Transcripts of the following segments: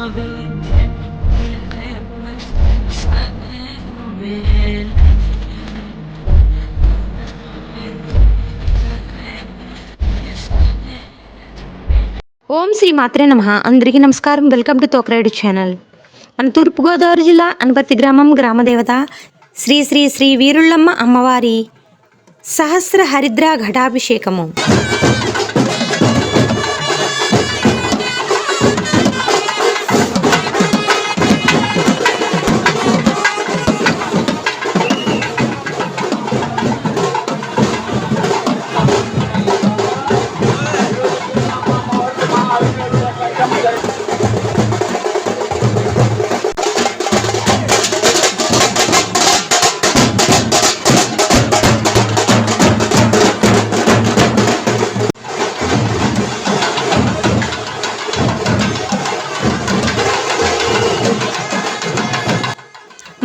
ఓం శ్రీ మాత్రే నమః. అందరికీ నమస్కారం. Welcome to Thokarayudu channel. మన తూర్పుగోదావరి జిల్లా అనపర్తి గ్రామం గ్రామదేవత శ్రీ శ్రీ శ్రీ వీరుళ్ళమ్మ అమ్మవారి సహస్ర హరిద్ర ఘటాభిషేకము.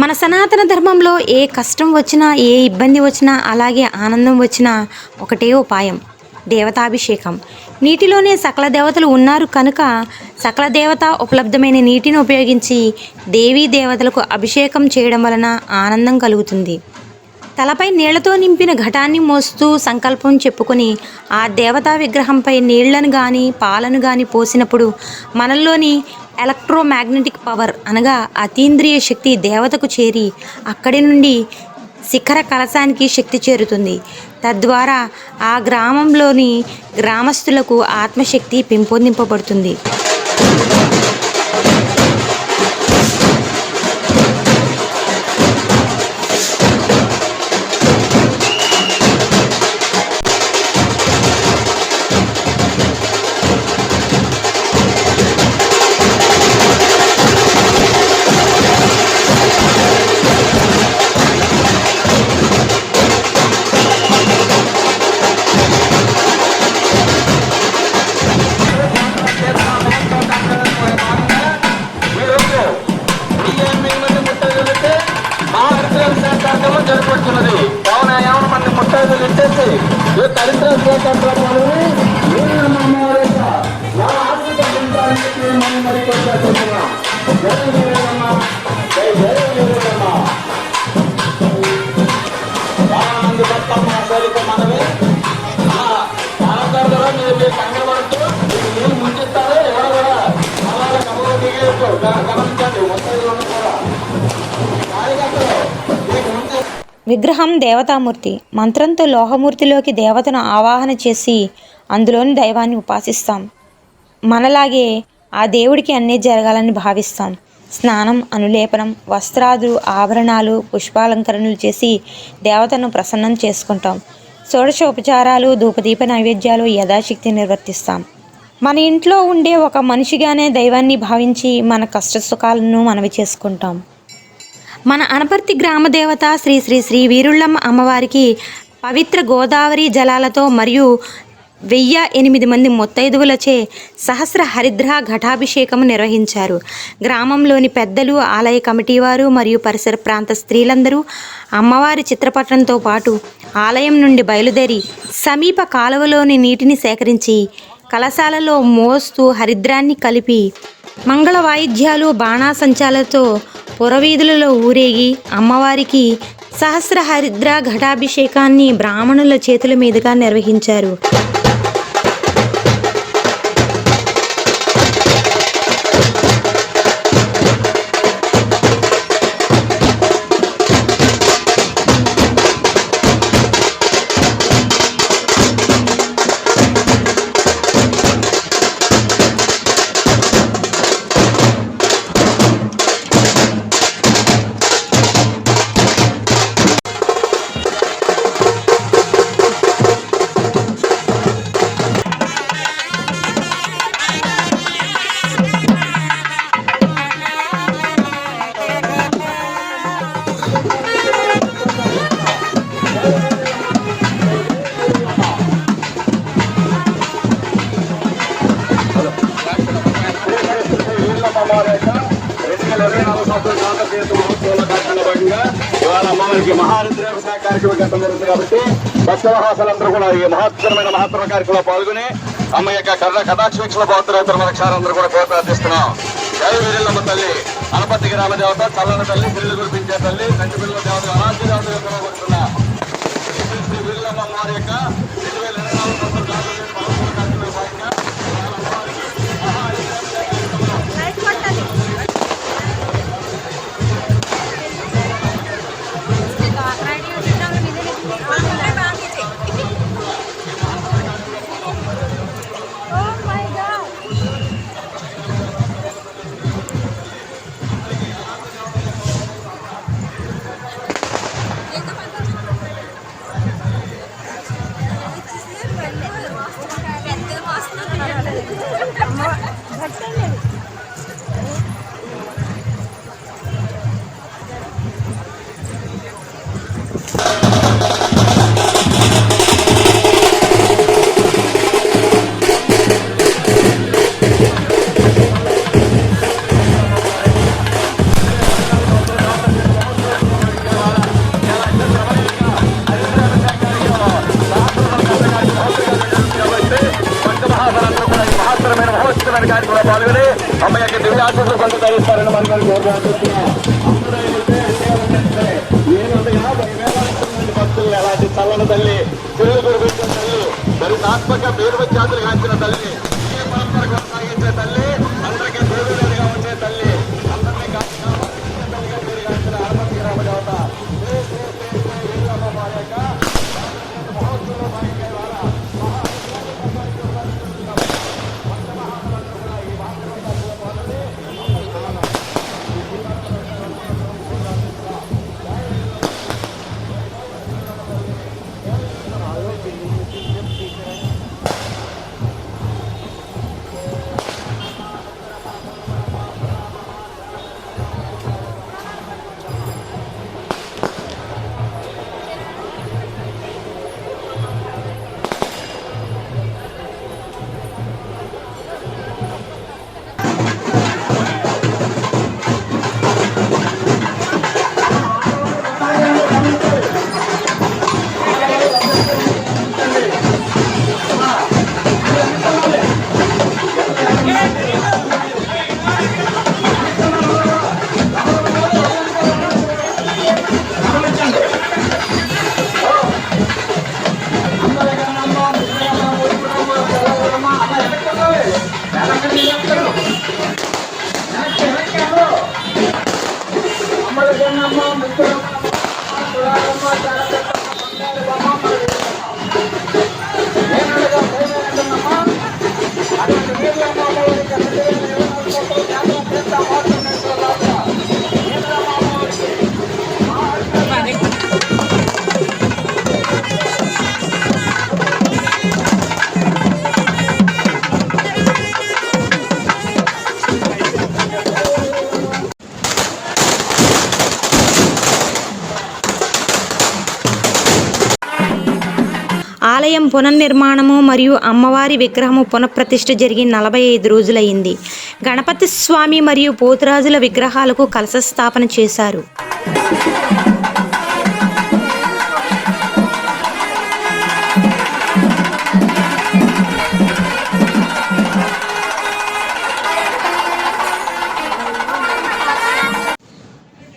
మన సనాతన ధర్మంలో ఏ కష్టం వచ్చినా, ఏ ఇబ్బంది వచ్చినా, అలాగే ఆనందం వచ్చినా ఒకటే ఉపాయం, దేవతాభిషేకం. నీటిలోనే సకల దేవతలు ఉన్నారు కనుక సకల దేవత ఉపలబ్ధమైన నీటిని ఉపయోగించి దేవీ దేవతలకు అభిషేకం చేయడం వలన ఆనందం కలుగుతుంది. తలపై నీళ్లతో నింపిన ఘటాన్ని మోస్తూ సంకల్పం చెప్పుకొని ఆ దేవతా విగ్రహంపై నీళ్లను కానీ పాలను కానీ పోసినప్పుడు మనల్లోని ఎలక్ట్రోమాగ్నెటిక్ పవర్ అనగా అతీంద్రియ శక్తి దేవతకు చేరి అక్కడి నుండి శిఖర కలశానికి శక్తి చేరుతుంది. తద్వారా ఆ గ్రామంలోని గ్రామస్తులకు ఆత్మశక్తి పెంపొందింపబడుతుంది. జరుగుతున్నది కావున ఏమైనా మన ముట్టైదు ఇచ్చేసి ఈ దరిద్ర మనమే కంగబడుతూ ముంచిస్తారు. ఎవరు కూడా అలాగే కమలు దిగేయచ్చు. గమనించండి ముట్టైదులను కూడా విగ్రహం దేవతామూర్తి. మంత్రంతో లోహమూర్తిలోకి దేవతను ఆవాహన చేసి అందులోని దైవాన్ని ఉపాసిస్తాం. మనలాగే ఆ దేవుడికి అన్నీ జరగాలని భావిస్తాం. స్నానం, అనులేపనం, వస్త్రాదులు, ఆభరణాలు, పుష్పాలంకరణలు చేసి దేవతను ప్రసన్నం చేసుకుంటాం. షోడశోపచారాలు, ధూపదీప నైవేద్యాలు యథాశక్తి నిర్వర్తిస్తాం. మన ఇంట్లో ఉండే ఒక మనిషిగానే దైవాన్ని భావించి మన కష్ట సుఖాలను మనవి చేసుకుంటాం. మన అనపర్తి గ్రామదేవత శ్రీ శ్రీ శ్రీ వీరుళ్ళమ్మ అమ్మవారికి పవిత్ర గోదావరి జలాలతో మరియు 1008 మంది ముత్తైదువులచే సహస్ర హరిద్ర ఘటాభిషేకం నిర్వహించారు. గ్రామంలోని పెద్దలు, ఆలయ కమిటీ వారు మరియు పరిసర ప్రాంత స్త్రీలందరూ అమ్మవారి చిత్రపటంతో పాటు ఆలయం నుండి బయలుదేరి సమీప కాలువలోని నీటిని సేకరించి కలశాలలో మోస్తూ హరిద్రాన్ని కలిపి మంగళ వాయిద్యాలు, బాణాసంచాలతో పురవీధులలో ఊరేగి అమ్మవారికి సహస్ర హరిద్ర ఘటాభిషేకాన్ని బ్రాహ్మణుల చేతుల మీదుగా నిర్వహించారు. అమ్మవారికి మహారుద్రాభిషేక కార్యక్రమం జరుగుతుంది కాబట్టి భక్తమహాసులందరూ కూడా ఈ మహత్తరమైన మహత్తర కార్యక్రమంలో పాల్గొని అమ్మ యొక్క కథాక్షేక్షల పాత్ర రక్షాలందరూ కూడా ప్రార్థిస్తున్నాం. జై వీరిల్లమ్మ తల్లి, అనపత్తి గ్రామ దేవత, చల్లని తల్లి, పిల్లలు కురిపించే తల్లి, కంటి పిల్లల దేవత, ఆరాధ్య దేవత కొడుతున్న శ్రీ వీరిల్లమ్మ వారి యొక్క 2024 పాల్గొని అమ్మయ్యకి దివ్యాశీస్సులు పొందుతారిస్తారని మనం కోరుకుంటున్నాం. భక్తులు ఎలాంటి చల్లని తల్లి, పిల్లలు కురిపించిన తల్లి, దరితాత్మక పేరు జాతులు కాల్చిన తల్లి, పరంపర కొనసాగించే తల్లి, అందరికీ దేవుడిగా ఉంచే తల్లి, అందరినీ కాల్చిన హనుమతి గ్రామ దేవత మహోత్సవంలో భాగంగా ఆలయం పునర్నిర్మాణము మరియు అమ్మవారి విగ్రహము పునఃప్రతిష్ఠ జరిగి 45 రోజులైంది. గణపతి స్వామి మరియు పోతురాజుల విగ్రహాలకు కలశ స్థాపన చేశారు.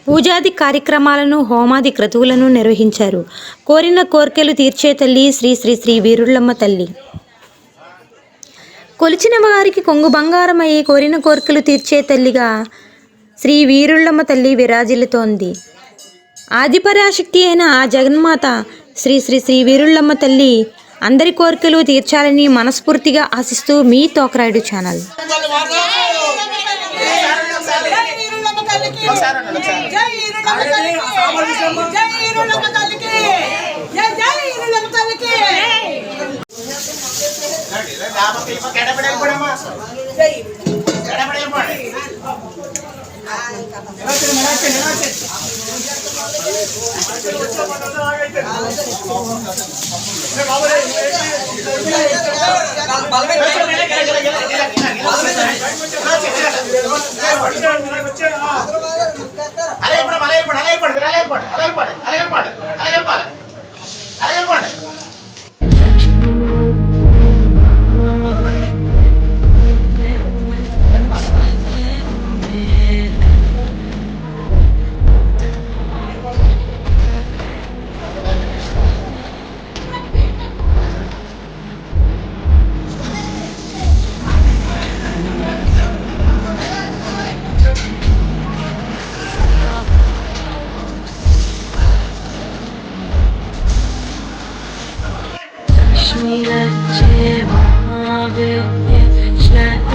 పూజాది కార్యక్రమాలను, హోమాది క్రతువులను నిర్వహించారు. కోరిన కోర్కెలు తీర్చే తల్లి శ్రీ శ్రీ శ్రీ వీరుళ్ళమ్మ తల్లి. కొలిచిన వారికి కొంగు బంగారమై కోరిన కోర్కెలు తీర్చే తల్లిగా శ్రీ వీరుళ్ళమ్మ తల్లి విరాజిల్లుతోంది. ఆదిపరాశక్తి అయిన ఆ జగన్మాత శ్రీ శ్రీ శ్రీ వీరుళ్ళమ్మ తల్లి అందరి కోరికలు తీర్చాలని మనస్ఫూర్తిగా ఆశిస్తూ మీ తోకరాయుడు ఛానల్.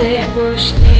से पुष्टि